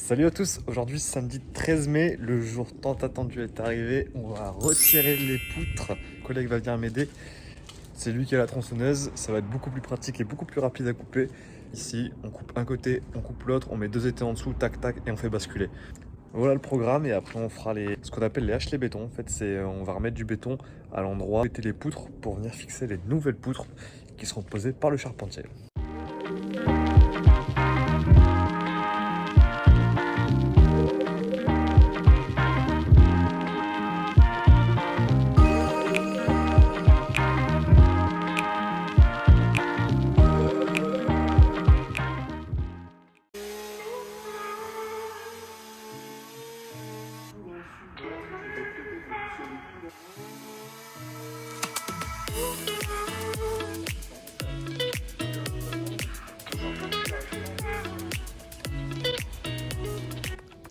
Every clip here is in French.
Salut à tous, aujourd'hui samedi 13 mai, le jour tant attendu est arrivé. On va retirer les poutres. Mon collègue va venir m'aider. C'est lui qui a la tronçonneuse, ça va être beaucoup plus pratique et beaucoup plus rapide à couper. Ici, on coupe un côté, on coupe l'autre, on met deux étais en dessous, tac tac, et on fait basculer. Voilà le programme et après on fera ce qu'on appelle les haches béton. En fait, on va remettre du béton à l'endroit où étaient les poutres pour venir fixer les nouvelles poutres qui seront posées par le charpentier.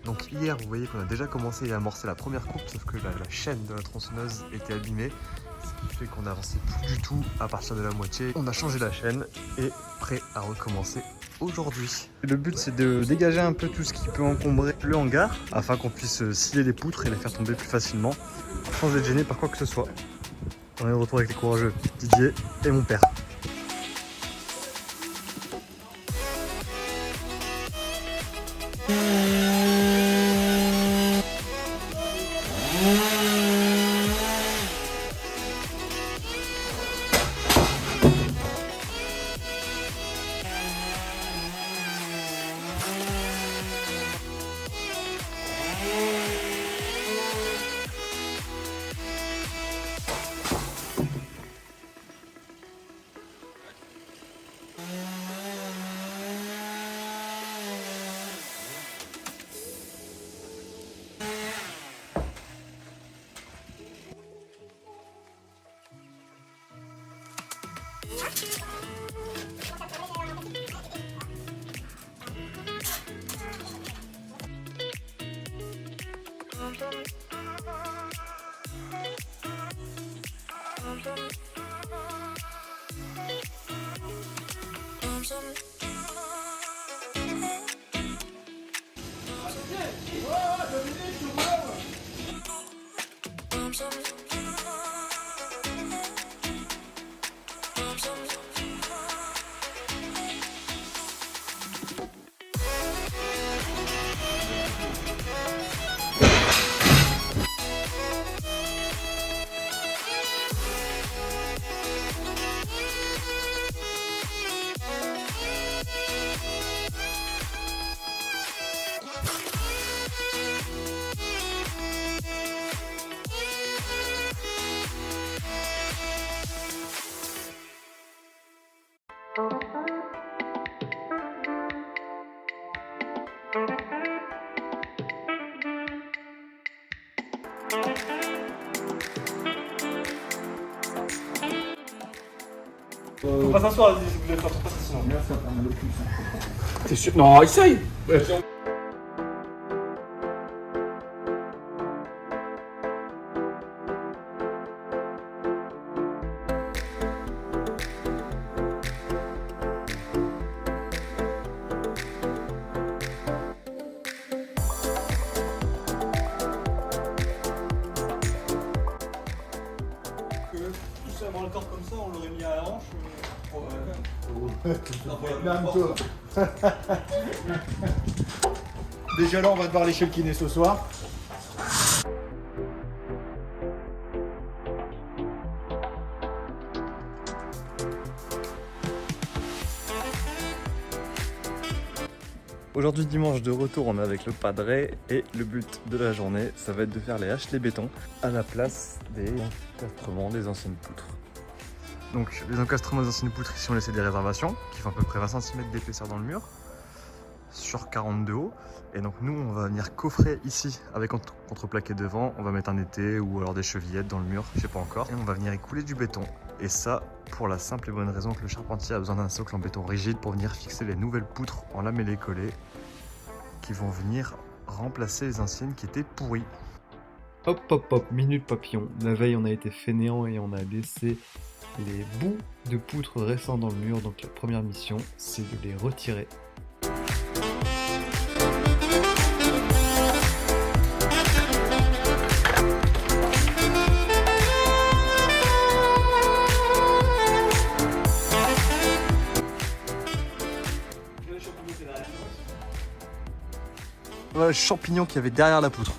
Donc hier, vous voyez qu'on a déjà commencé à amorcer la première coupe, sauf que la chaîne de la tronçonneuse était abîmée, ce qui fait qu'on n'avançait plus du tout à partir de la moitié. On a changé la chaîne et prêt à recommencer aujourd'hui. Le but, c'est de dégager un peu tout ce qui peut encombrer le hangar, afin qu'on puisse scier les poutres et les faire tomber plus facilement, sans être gêné par quoi que ce soit. On est de retour avec les courageux Didier et mon père. Faut pas s'asseoir, vas-y, je voulais faire ton passer sinon. Là, ça prend le plus. T'es sûr? Non, essaye! Ouais. Tous avoir le corps comme ça, on l'aurait mis à la hanche. Déjà là, on va devoir aller chez le kiné ce soir. Aujourd'hui dimanche de retour, on est avec le padre et le but de la journée, ça va être de faire les haches béton à la place des encastrements des anciennes poutres. Donc les encastrements des anciennes poutres, ici on laissait des réservations qui font à peu près 20 cm d'épaisseur dans le mur sur 40 de haut. Et donc nous on va venir coffrer ici avec contreplaqué devant, on va mettre un étai ou alors des chevillettes dans le mur, je sais pas encore. Et on va venir y couler du béton. Et ça pour la simple et bonne raison que le charpentier a besoin d'un socle en béton rigide pour venir fixer les nouvelles poutres en lamellé collé qui vont venir remplacer les anciennes qui étaient pourries. Hop hop hop, minute papillon. La veille on a été fainéant et on a laissé les bouts de poutres récents dans le mur. Donc la première mission c'est de les retirer. Voilà le champignon qu'il y avait derrière la poutre.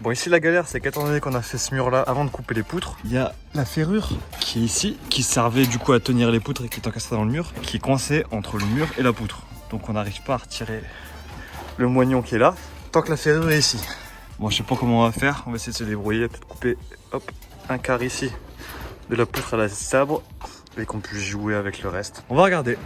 Bon, ici la galère, c'est qu'étant donné qu'on a fait ce mur là avant de couper les poutres, il y a la ferrure qui est ici, qui servait du coup à tenir les poutres et qui est encastrée dans le mur, qui est coincée entre le mur et la poutre. Donc on n'arrive pas à retirer le moignon qui est là, tant que la ferrure est ici. Bon, je sais pas comment on va faire, on va essayer de se débrouiller, peut-être couper hop, un quart ici de la poutre à la sabre et qu'on puisse jouer avec le reste. On va regarder.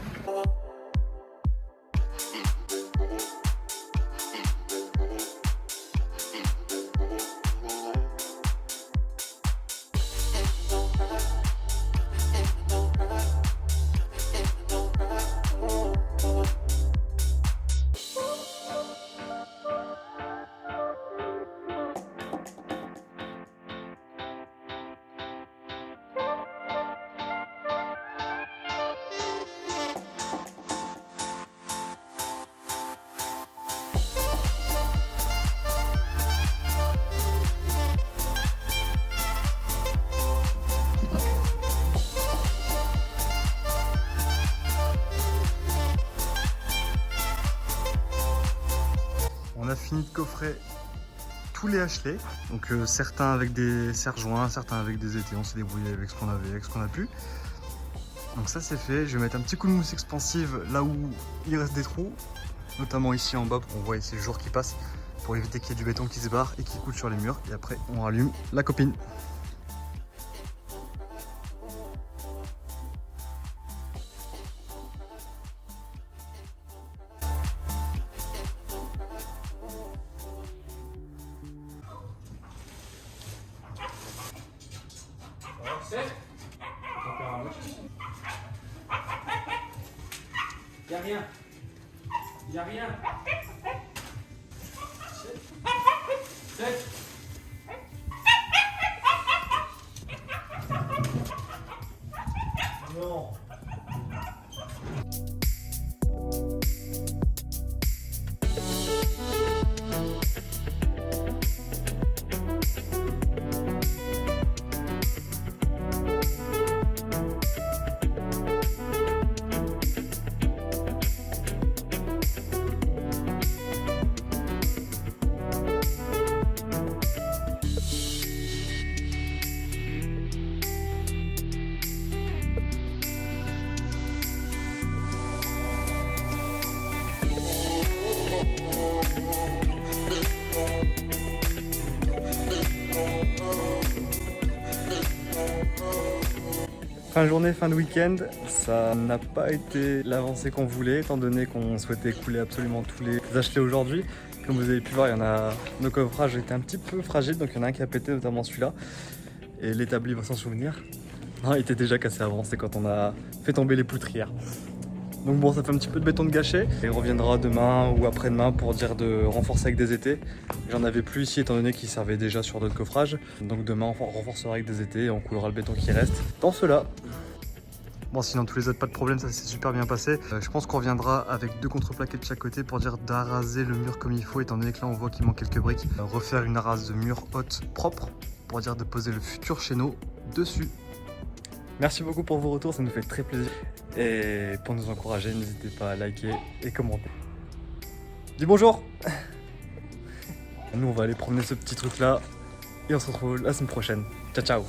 On a fini de coffrer tous les hachelets, donc certains avec des serre-joints, certains avec des étais, on s'est débrouillé avec ce qu'on avait, avec ce qu'on a pu. Donc ça c'est fait, je vais mettre un petit coup de mousse expansive là où il reste des trous, notamment ici en bas pour qu'on voit ici le jour qui passe, pour éviter qu'il y ait du béton qui se barre et qui coule sur les murs, et après on rallume la copine. Y'a rien. Y'a rien. 7. Non. Fin de journée, fin de week-end, ça n'a pas été l'avancée qu'on voulait, étant donné qu'on souhaitait couler absolument tous les hachelets aujourd'hui. Comme vous avez pu voir, nos coffrages étaient un petit peu fragiles, donc il y en a un qui a pété, notamment celui-là. Et l'établi va s'en souvenir. Non, il était déjà cassé avant, c'est quand on a fait tomber les poutrières. Donc bon, ça fait un petit peu de béton de gâché. Et on reviendra demain ou après-demain pour dire de renforcer avec des étais. J'en avais plus ici étant donné qu'ils servaient déjà sur d'autres coffrages. Donc demain on renforcera avec des étais et on coulera le béton qui reste dans ceux-là. Bon, sinon tous les autres, pas de problème, ça s'est super bien passé. Je pense qu'on reviendra avec 2 contreplaqués de chaque côté pour dire d'araser le mur comme il faut, étant donné que là on voit qu'il manque quelques briques. Refaire une arase de mur haute propre pour dire de poser le futur chéneau dessus. Merci beaucoup pour vos retours, ça nous fait très plaisir. Et pour nous encourager, n'hésitez pas à liker et commenter. Dis bonjour. Nous on va aller promener ce petit truc là et on se retrouve la semaine prochaine. Ciao ciao.